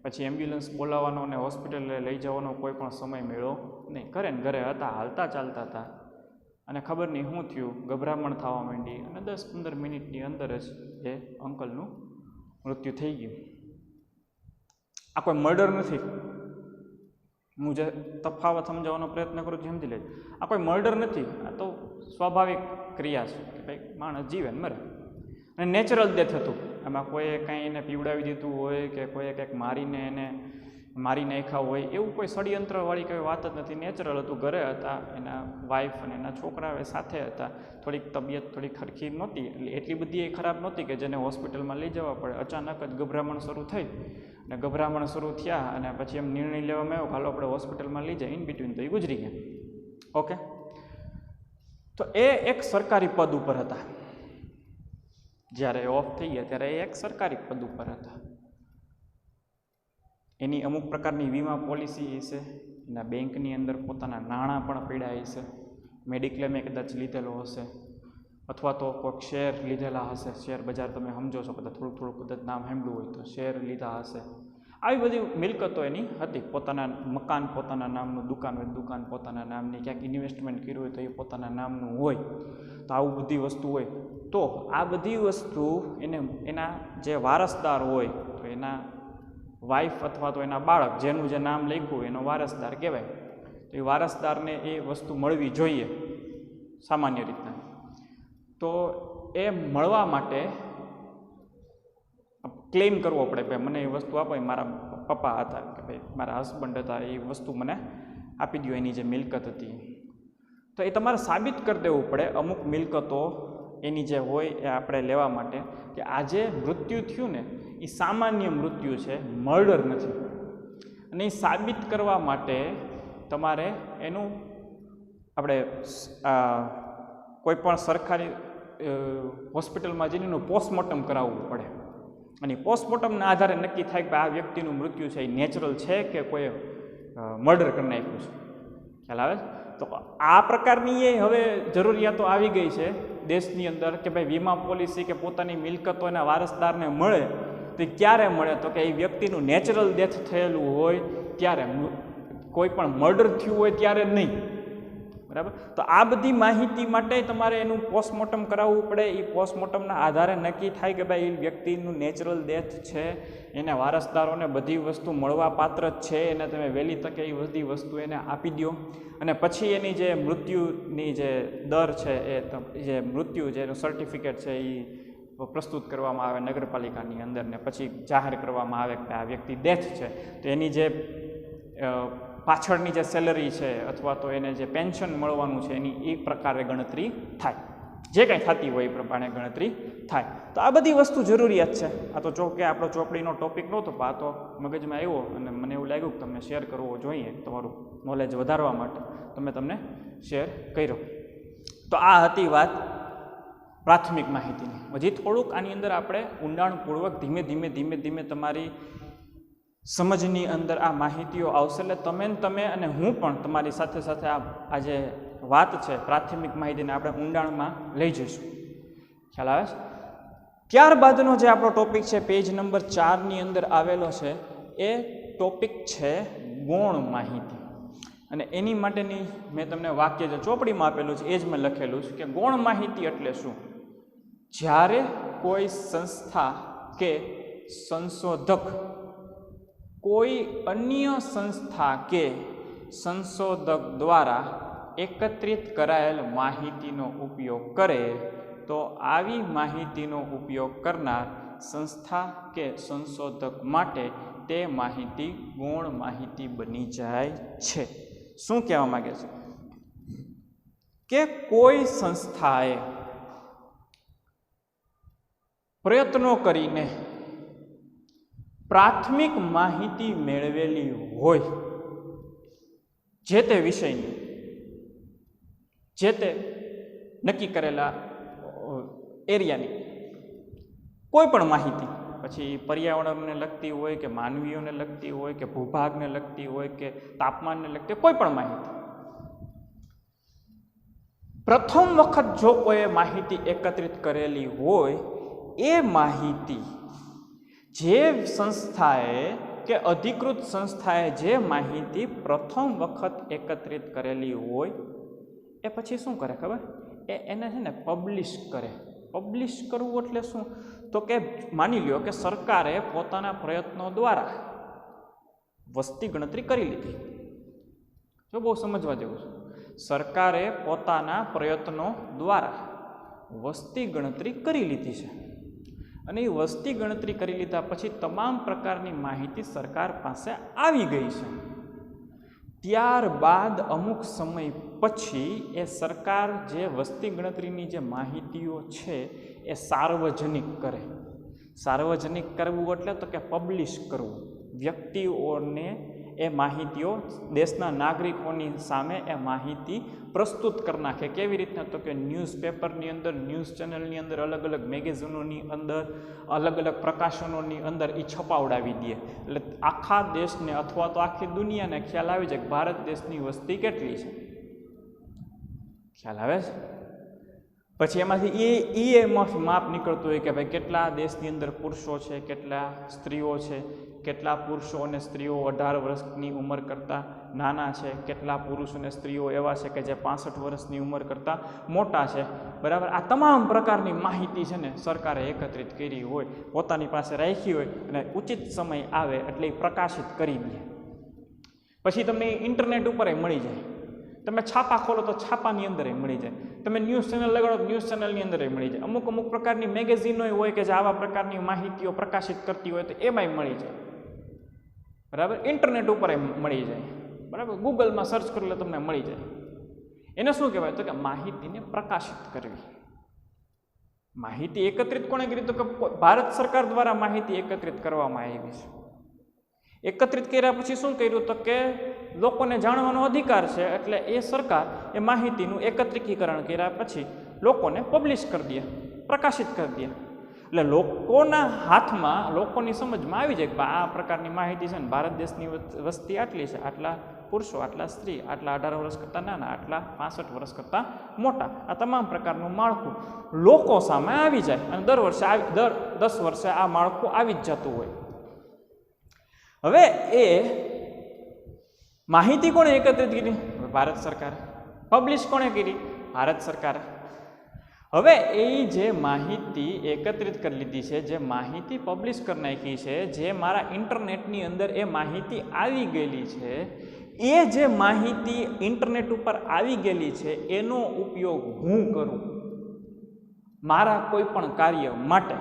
પછી એમ્બ્યુલન્સ બોલાવવાનો અને હોસ્પિટલે લઈ જવાનો કોઈ પણ સમય મળ્યો નહીં. ઘરે ને ઘરે હતા, હાલતા ચાલતા હતા અને ખબર નહીં શું થયું, ગભરામણ થવા માંડી અને 10-15 મિનિટની અંદર જ એ અંકલનું મૃત્યુ થઈ ગયું. આ કોઈ મર્ડર નથી. હું જે તફાવત સમજાવવાનો પ્રયત્ન કરું છું સમજી લેજો. આ કોઈ મર્ડર નથી, આ તો સ્વાભાવિક ક્રિયા છે કે ભાઈ માણસ જીવે ને મરે. અને નેચરલ ડેથ હતું. એમાં કોઈએ કાંઈ એને પીવડાવી દીધું હોય કે કોઈએ કંઈક મારીને એને મારી નાખ્યા હોય એવું કોઈ ષડયંત્રવાળી કોઈ વાત જ નથી. નેચરલ હતું, ઘરે હતા, એના વાઈફ અને એના છોકરાઓ સાથે હતા. થોડીક તબિયત થોડીક હરખી નહોતી, એટલે એટલી બધી એ ખરાબ નહોતી કે જેને હોસ્પિટલમાં લઈ જવા પડે. અચાનક જ ગભરામણ શરૂ થઈ અને ગભરામણ શરૂ થયા અને પછી એમ નિર્ણય લેવામાં આવ્યો હાલો આપણે હોસ્પિટલમાં લઈ જાય. ઇન બિટવીન તો એ ગુજરી ગયા. ઓકે, તો એ એક સરકારી પદ ઉપર હતા. જ્યારે ઓફ થઈ ગયા ત્યારે એ એક સરકારી પદ ઉપર હતા. એની અમુક પ્રકારની વીમા પોલિસી હશે, એના બેંકની અંદર પોતાના નાણાં પણ પડ્યા હશે, મેડિક્લેમે કદાચ લીધેલો હશે અથવા તો કોઈક શેર લીધેલા હશે. શેર બજાર તમે સમજો છો, કદાચ થોડુંક કદાચ નામ સાંભળ્યું હોય તો શેર લીધા હશે. આવી બધી મિલકતો એની હતી. પોતાના મકાન પોતાના નામનું, દુકાન હોય દુકાન પોતાના નામની, ક્યાંક ઇન્વેસ્ટમેન્ટ કર્યું હોય તો એ પોતાના નામનું હોય. તો આવું બધી વસ્તુ હોય. તો આ બધી વસ્તુ એના જે વારસદાર હોય તો એના વાઈફ અથવા તો એના બાળક જેનું જે નામ લખ્યું એનો વારસદાર કહેવાય. તો એ વારસદારને એ વસ્તુ મળવી જોઈએ સામાન્ય રીતના. તો એ મળવા માટે ક્લેમ કરવો પડે ભાઈ મને એ વસ્તુ આપો. મારા પપ્પા હતા કે ભાઈ મારા હસબન્ડ હતા, એ વસ્તુ મને આપી દો, એની જે મિલકત હતી. તો એ તમારે સાબિત કરી દેવું પડે અમુક મિલકતો એની જે હોય એ આપણે લેવા માટે કે આ જે મૃત્યુ થયું ને એ સામાન્ય મૃત્યુ છે, મર્ડર નથી. અને એ સાબિત કરવા માટે તમારે એનું આપણે કોઈ પણ સરકારી હોસ્પિટલમાં જઈને એનું પોસ્ટમોર્ટમ કરાવવું પડે. અને પોસ્ટમોર્ટમના આધારે નક્કી થાય કે આ વ્યક્તિનું મૃત્યુ છે એ નેચરલ છે કે કોઈ મર્ડર કરી નાખ્યું છે. ખ્યાલ આવે? તો આ પ્રકારની એ હવે જરૂરિયાતો આવી ગઈ છે દેશની અંદર કે ભાઈ વીમા પોલિસી કે પોતાની મિલકતો એના વારસદારને મળે તો ક્યારે મળે? તો કે એ વ્યક્તિનું નેચરલ ડેથ થયેલું હોય ત્યારે, કોઈ પણ મર્ડર થયું હોય ત્યારે નહીં. બરાબર? તો આ બધી માહિતી માટે તમારે એનું પોસ્ટમોર્ટમ કરાવવું પડે. એ પોસ્ટમોર્ટમના આધારે નક્કી થાય કે ભાઈ એ વ્યક્તિનું નેચરલ ડેથ છે, એને વારસદારોને બધી વસ્તુ મળવા પાત્ર જ છે, એને તમે વહેલી તકે એ બધી વસ્તુ એને આપી દો. અને પછી એની જે મૃત્યુની જે દર છે એ જે મૃત્યુ જેનું સર્ટિફિકેટ છે એ પ્રસ્તુત કરવામાં આવે નગરપાલિકાની અંદર ને પછી જાહેર કરવામાં આવે કે આ વ્યક્તિ ડેથ છે. તો એની જે પાછળની જે સેલરી છે અથવા તો એને જે પેન્શન મળવાનું છે એની એ પ્રકારે ગણતરી થાય. જે કાંઈ થતી હોય એ પ્રમાણે ગણતરી થાય. તો આ બધી વસ્તુ જરૂરિયાત છે. આ તો કે આપણો ચોપડીનો ટોપિક નહોતો, પણ આ તો મગજમાં આવ્યો અને મને એવું લાગ્યું કે તમને શેર કરવો જોઈએ તમારું નોલેજ વધારવા માટે, તો મેં તમને શેર કર્યો. તો આ હતી વાત પ્રાથમિક માહિતીની. હજી થોડુંક આની અંદર આપણે ઊંડાણપૂર્વક ધીમે ધીમે તમારી સમજની અંદર આ માહિતીઓ આવશે, એટલે તમે અને હું પણ તમારી સાથે સાથે આ જે વાત છે પ્રાથમિક માહિતીને આપણે ઊંડાણમાં લઈ જઈશું. ખ્યાલ આવે છે? ત્યારબાદનો જે આપણો ટોપિક છે પેજ નંબર 4ની અંદર આવેલો છે, એ ટોપિક છે ગૌણ માહિતી. અને એની માટેની મેં તમને વાક્ય જે ચોપડીમાં આપેલું છે એ જ મેં લખેલું છે કે ગૌણ માહિતી એટલે શું? જ્યારે કોઈ સંસ્થા કે સંશોધક કોઈ અન્ય સંસ્થા કે સંશોધક દ્વારા એકત્રિત કરાયેલ માહિતીનો ઉપયોગ કરે તો આવી માહિતીનો ઉપયોગ કરનાર સંસ્થા કે સંશોધક માટે તે માહિતી ગૌણ માહિતી બની જાય છે. શું કહેવા માંગે છે કે કોઈ સંસ્થાએ પ્રયત્નો કરીને પ્રાથમિક માહિતી મેળવેલી હોય જે તે વિષયની, જે તે નક્કી કરેલા એરિયાની કોઈ પણ માહિતી, પછી પર્યાવરણને લગતી હોય કે માનવીઓને લગતી હોય કે ભૂભાગને લગતી હોય કે તાપમાનને લગતી કોઈ પણ માહિતી, પ્રથમ વખત જો કોઈ માહિતી એકત્રિત કરેલી હોય, એ માહિતી જે સંસ્થાએ કે અધિકૃત સંસ્થાએ જે માહિતી પ્રથમ વખત એકત્રિત કરેલી હોય એ પછી શું કરે ખબર? એને છે ને પબ્લિશ કરે. પબ્લિશ કરવું એટલે શું? તો કે માની લ્યો કે સરકારે પોતાના પ્રયત્નો દ્વારા વસ્તી ગણતરી કરી લીધી. જો બહુ સમજવા જેવું છે. સરકારે પોતાના પ્રયત્નો દ્વારા વસ્તી ગણતરી કરી લીધી છે અને એ વસ્તી ગણતરી કરી લીધા પછી તમામ પ્રકારની માહિતી સરકાર પાસે આવી ગઈ છે. ત્યારબાદ અમુક સમય પછી એ સરકાર જે વસ્તી ગણતરીની જે માહિતીઓ છે એ સાર્વજનિક કરે. સાર્વજનિક કરવું એટલે તો કે પબ્લિશ કરવું. વ્યક્તિઓને એ માહિતીઓ, દેશના નાગરિકોની સામે એ માહિતી પ્રસ્તુત કરી નાખે. કેવી રીતના? તો કે ન્યૂઝપેપરની અંદર, ન્યૂઝ ચેનલની અંદર, અલગ અલગ મેગેઝિનોની અંદર, અલગ અલગ પ્રકાશનોની અંદર એ છપાવડાવી દે. એટલે આખા દેશને અથવા તો આખી દુનિયાને ખ્યાલ આવી જાય કે ભારત દેશની વસ્તી કેટલી છે. ખ્યાલ આવે છે? પછી એમાંથી એમાંથી માપ નીકળતું હોય કે ભાઈ કેટલા દેશની અંદર પુરુષો છે, કેટલા સ્ત્રીઓ છે, કેટલા પુરુષો અને સ્ત્રીઓ 18 વર્ષની ઉંમર કરતાં નાના છે, કેટલા પુરુષ અને સ્ત્રીઓ એવા છે કે જે 65 વર્ષની ઉંમર કરતાં મોટા છે. બરાબર? આ તમામ પ્રકારની માહિતી છે ને સરકારે એકત્રિત કરી હોય, પોતાની પાસે રાખી હોય અને ઉચિત સમય આવે એટલે એ પ્રકાશિત કરી દે. પછી તમને ઇન્ટરનેટ ઉપર મળી જાય. તમે છાપા ખોલો તો છાપાની અંદર મળી જાય. તમે ન્યૂઝ ચેનલ લગાડો તો ન્યૂઝ ચેનલની અંદર મળી જાય. અમુક પ્રકારની મેગેઝિનો હોય કે જે આવા પ્રકારની માહિતીઓ પ્રકાશિત કરતી હોય તો એમાંય મળી જાય. બરાબર? ઇન્ટરનેટ ઉપર મળી જાય. બરાબર? ગૂગલમાં સર્ચ કરો એટલે તમને મળી જાય. એને શું કહેવાય? તો કે માહિતીને પ્રકાશિત કરવી. માહિતી એકત્રિત કોણે કરી? તો કે ભારત સરકાર દ્વારા માહિતી એકત્રિત કરવામાં આવી છે. એકત્રિત કર્યા પછી શું કર્યું? તો કે લોકોને જાણવાનો અધિકાર છે એટલે એ સરકાર એ માહિતીનું એકત્રીકરણ કર્યા પછી લોકોને પબ્લિશ કરી દે, પ્રકાશિત કરી દે. એટલે લોકોના હાથમાં, લોકોની સમજમાં આવી જાય કે આ પ્રકારની માહિતી છે ને ભારત દેશની વસ્તી આટલી છે, આટલા પુરુષો, આટલા સ્ત્રી, આટલા 18 વર્ષ કરતાં નાના, આટલા 65 વર્ષ કરતાં મોટા, આ તમામ પ્રકારનું માળખું લોકો સામે આવી જાય. અને દર 10 વર્ષે આ માળખું આવી જ જતું હોય. હવે એ માહિતી કોણે એકત્રિત કરી? ભારત સરકારે. પબ્લિશ કોણે કરી? ભારત સરકારે. હવે એ જે માહિતી એકત્રિત કરી લીધી છે, જે માહિતી પબ્લિશ કરી નાખી છે, જે મારા ઇન્ટરનેટની અંદર એ માહિતી આવી ગયેલી છે, એ જે માહિતી ઇન્ટરનેટ ઉપર આવી ગયેલી છે એનો ઉપયોગ હું કરું મારા કોઈ પણ કાર્ય માટે,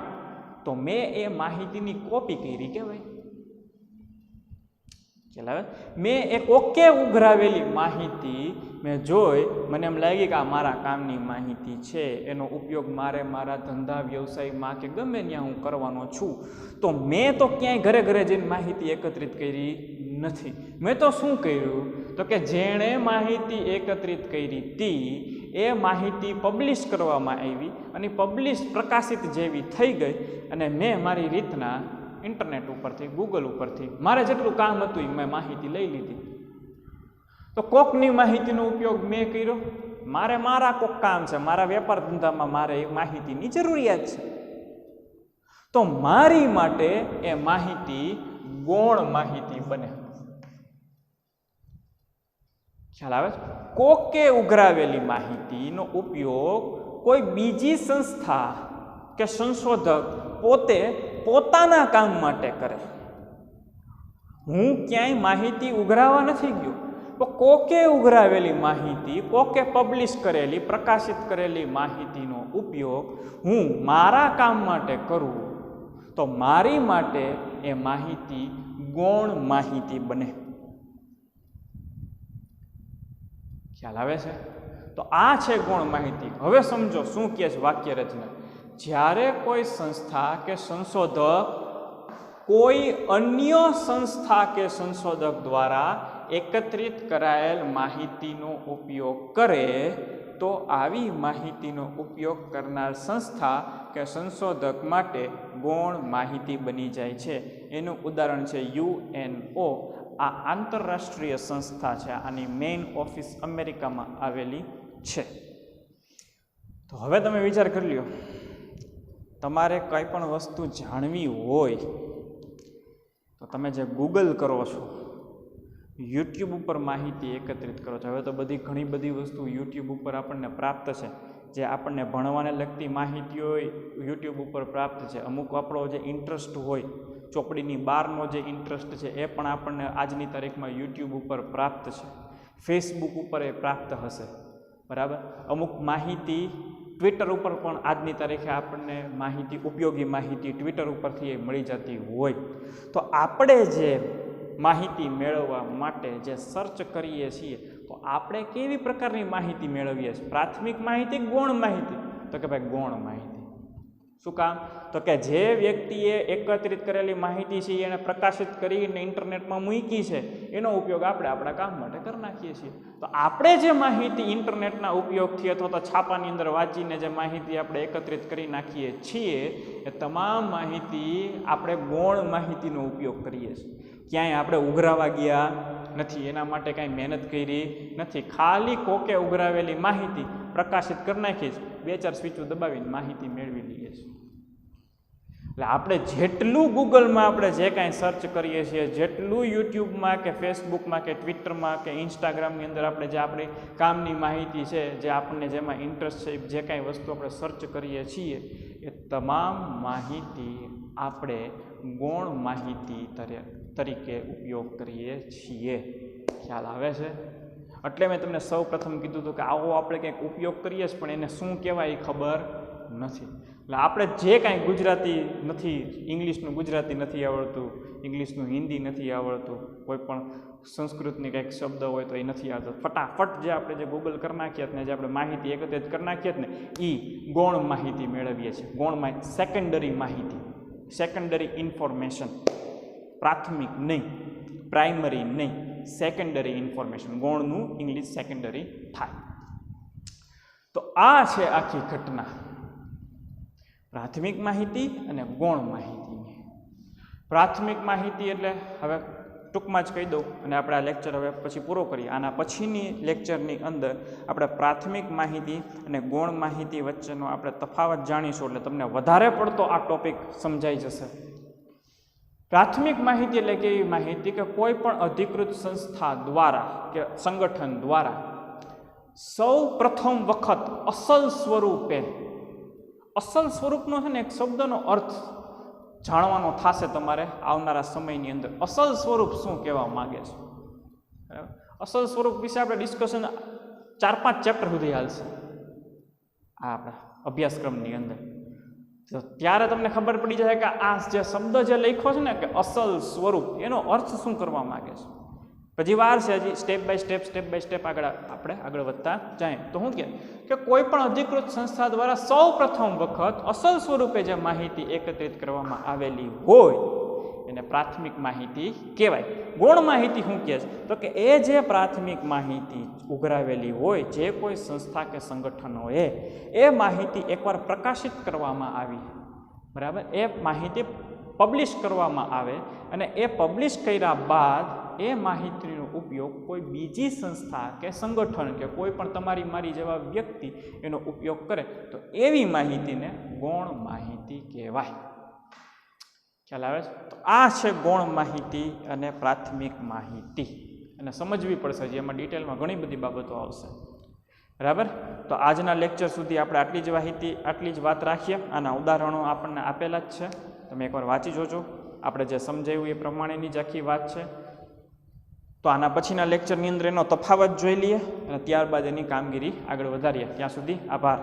તો મેં એ માહિતીની કોપી કરી કહેવાય. ખ્યાલ આવે? મેં એક ઓકે ઉઘરાવેલી માહિતી મેં જોઈ, મને એમ લાગી કે આ મારા કામની માહિતી છે, એનો ઉપયોગ મારે મારા ધંધા વ્યવસાયમાં કે ગમે ત્યાં હું કરવાનો છું, તો મેં તો ક્યાંય ઘરે ઘરે જઈને માહિતી એકત્રિત કરી નથી. મેં તો શું કર્યું, તો કે જેણે માહિતી એકત્રિત કરી હતી એ માહિતી પબ્લિશ કરવામાં આવી અને પબ્લિશ પ્રકાશિત જેવી થઈ ગઈ, અને મેં મારી રીતના ઇન્ટરનેટ ઉપરથી, ગૂગલ ઉપરથી મારે જેટલું કામ હતું એ મેં માહિતી લઈ લીધી. તો કોકની માહિતીનો ઉપયોગ મેં કર્યો, મારે મારા કોક કામ છે, મારા વેપાર ધંધામાં મારે એ માહિતીની જરૂરિયાત છે, તો મારી માટે એ માહિતી ગૌણ માહિતી બને. ખ્યાલ આવે છે? કોકે ઉઘરાવેલી માહિતીનો ઉપયોગ કોઈ બીજી સંસ્થા કે સંશોધક પોતે પોતાના કામ માટે કરે. હું ક્યાંય માહિતી ઉઘરાવા નથી ગયો, તો કોકે ઉઘરાવેલી માહિતી, કોકે પબ્લિશ કરેલી, પ્રકાશિત કરેલી માહિતીનો ઉપયોગ હું મારા કામ માટે કરું, તો મારી માટે એ માહિતી ગૌણ માહિતી બને. ખ્યાલ આવે છે? તો આ છે ગૌણ માહિતી. હવે સમજો શું કહે છે વાક્ય રચના. જ્યારે કોઈ સંસ્થા કે સંશોધક કોઈ અન્ય સંસ્થા કે સંશોધક દ્વારા એકત્રિત કરાયેલ માહિતીનો ઉપયોગ કરે, તો આવી માહિતીનો ઉપયોગ કરનાર સંસ્થા કે સંશોધક માટે ગૌણ માહિતી બની જાય છે. એનું ઉદાહરણ છે UNO. આ આંતરરાષ્ટ્રીય સંસ્થા છે, આની મેઇન ઓફિસ અમેરિકામાં આવેલી છે. તો હવે તમે વિચાર કરી લ્યો, તમારે કંઈ પણ વસ્તુ જાણવી હોય તો તમે જે ગૂગલ કરો છો, યુટ્યુબ ઉપર માહિતી એકત્રિત કરો છો. હવે તો ઘણી બધી વસ્તુ યુટ્યુબ ઉપર આપણને પ્રાપ્ત છે, જે આપણને ભણવાને લગતી માહિતીઓ યુટ્યુબ ઉપર પ્રાપ્ત છે. અમુક આપણો જે ઇન્ટરેસ્ટ હોય, ચોપડીની બહારનો જે ઇન્ટરેસ્ટ છે, એ પણ આપણને આજની તારીખમાં યુટ્યુબ ઉપર પ્રાપ્ત છે. ફેસબુક ઉપર એ પ્રાપ્ત હશે, બરાબર. અમુક માહિતી ટ્વિટર ઉપર પણ આજની તારીખે આપણને માહિતી, ઉપયોગી માહિતી ટ્વિટર ઉપરથી એ મળી જતી હોય. તો આપણે જે માહિતી મેળવવા માટે જે સર્ચ કરીએ છીએ, તો આપણે કેવી પ્રકારની માહિતી મેળવીએ છીએ? પ્રાથમિક માહિતી, ગૌણ માહિતી? તો કે ભાઈ ગૌણ માહિતી. શું કામ? તો કે જે વ્યક્તિએ એકત્રિત કરેલી માહિતી છે એને પ્રકાશિત કરીને ઇન્ટરનેટમાં મૂકી છે, એનો ઉપયોગ આપણે આપણા કામ માટે કરી નાખીએ છીએ. તો આપણે જે માહિતી ઇન્ટરનેટના ઉપયોગથી અથવા તો છાપાની અંદર વાંચીને જે માહિતી આપણે એકત્રિત કરી નાખીએ છીએ, એ તમામ માહિતી આપણે ગૌણ માહિતીનો ઉપયોગ કરીએ છીએ. ક્યાંય આપણે ઉઘરાવા ગયા નથી, એના માટે કાંઈ મહેનત કરી નથી. ખાલી કોકે ઉઘરાવેલી માહિતી પ્રકાશિત કરી નાખી છે, 2-4 સ્વિચો દબાવીને માહિતી મેળવી લઈએ છીએ. એટલે આપણે જેટલું ગૂગલમાં આપણે જે કાંઈ સર્ચ કરીએ છીએ, જેટલું યુટ્યુબમાં કે ફેસબુકમાં કે ટ્વિટરમાં કે ઇન્સ્ટાગ્રામની અંદર આપણે જે આપણી કામની માહિતી છે, જે આપણને જેમાં ઇન્ટરેસ્ટ છે, જે કાંઈ વસ્તુ આપણે સર્ચ કરીએ છીએ, એ તમામ માહિતી આપણે ગૌણ માહિતી તરીકે ઉપયોગ કરીએ છીએ. ખ્યાલ આવે છે? એટલે મેં તમને સૌ પ્રથમ કીધું હતું કે આવો આપણે કંઈક ઉપયોગ કરીએ છીએ, પણ એને શું કહેવાય એ ખબર નથી. એટલે આપણે જે કાંઈ ગુજરાતી નથી, ઇંગ્લિશનું ગુજરાતી નથી આવડતું, ઇંગ્લિશનું હિન્દી નથી આવડતું, કોઈ પણ સંસ્કૃતની કંઈક શબ્દ હોય તો એ નથી આવતો, ફટાફટ જે આપણે જે ગૂગલ કરી નાખીએ ને, જે આપણે માહિતી એકત્રિત કરી નાખીએ ને, એ ગૌણ માહિતી મેળવીએ છીએ. ગૌણ માહિતી, સેકન્ડરી માહિતી, સેકન્ડરી ઇન્ફોર્મેશન. પ્રાથમિક નહીં, પ્રાઇમરી નહીં, સેકન્ડરી ઇન્ફોર્મેશન. ગૌણનું ઇંગ્લિશ સેકન્ડરી થાય. તો આ છે આખી ઘટના, પ્રાથમિક માહિતી અને ગૌણ માહિતીની. પ્રાથમિક માહિતી એટલે હવે ટૂંકમાં જ કહી દઉં અને આપણે આ લેક્ચર હવે પછી પૂરો કરીએ. આના પછીની લેક્ચરની અંદર આપણે પ્રાથમિક માહિતી અને ગૌણ માહિતી વચ્ચેનો આપણે તફાવત જાણીશું, એટલે તમને વધારે પડતો આ ટોપિક સમજાઈ જશે. પ્રાથમિક માહિતી એટલે કેવી માહિતી કે કોઈ પણ અધિકૃત સંસ્થા દ્વારા કે સંગઠન દ્વારા સૌ પ્રથમ વખત અસલ સ્વરૂપે, અસલ સ્વરૂપનો છે ને એક શબ્દનો અર્થ જાણવાનો થશે તમારે આવનારા સમયની અંદર. અસલ સ્વરૂપ શું કહેવા માગે છે, બરાબર? અસલ સ્વરૂપ વિશે આપણે ડિસ્કશન 4-5 ચેપ્ટર સુધી હાલશે આ આપણા અભ્યાસક્રમની અંદર. તો ત્યારે તમને ખબર પડી જાય કે આ જે શબ્દ જે લખ્યો છે ને કે અસલ સ્વરૂપ, એનો અર્થ શું કરવા માગે છે. પછી વાર છે હજી, સ્ટેપ બાય સ્ટેપ આગળ વધતા જાય. તો શું કે કોઈ પણ અધિકૃત સંસ્થા દ્વારા સૌ પ્રથમ વખત અસલ સ્વરૂપે જે માહિતી એકત્રિત કરવામાં આવેલી હોય એને પ્રાથમિક માહિતી કહેવાય. ગૌણ માહિતી શું કહે છે? તો કે એ જે પ્રાથમિક માહિતી ઉઘરાવેલી હોય જે કોઈ સંસ્થા કે સંગઠનોએ એ માહિતી એકવાર પ્રકાશિત કરવામાં આવી, બરાબર, એ માહિતી પબ્લિશ કરવામાં આવે અને એ પબ્લિશ કર્યા બાદ એ માહિતીનો ઉપયોગ કોઈ બીજી સંસ્થા કે સંગઠન કે કોઈ પણ તમારી મારી જેવા વ્યક્તિ એનો ઉપયોગ કરે તો એવી માહિતીને ગૌણ માહિતી કહેવાય. ખ્યાલ આવે છે? તો આ છે ગૌણ માહિતી અને પ્રાથમિક માહિતી, અને સમજવી પડશે, જેમાં ડિટેલમાં ઘણી બધી બાબતો આવશે. બરાબર. તો આજના લેક્ચર સુધી આપણે આટલી જ વાત રાખીએ. આના ઉદાહરણો આપણને આપેલા જ છે, તમે એકવાર વાંચી જોજો. આપણે જે સમજાવ્યું એ પ્રમાણેની જ આખી વાત છે. તો આના પછીના લેક્ચરની અંદર એનો તફાવત જોઈ લઈએ અને ત્યારબાદ એની કામગીરી આગળ વધારીએ. ત્યાં સુધી આભાર.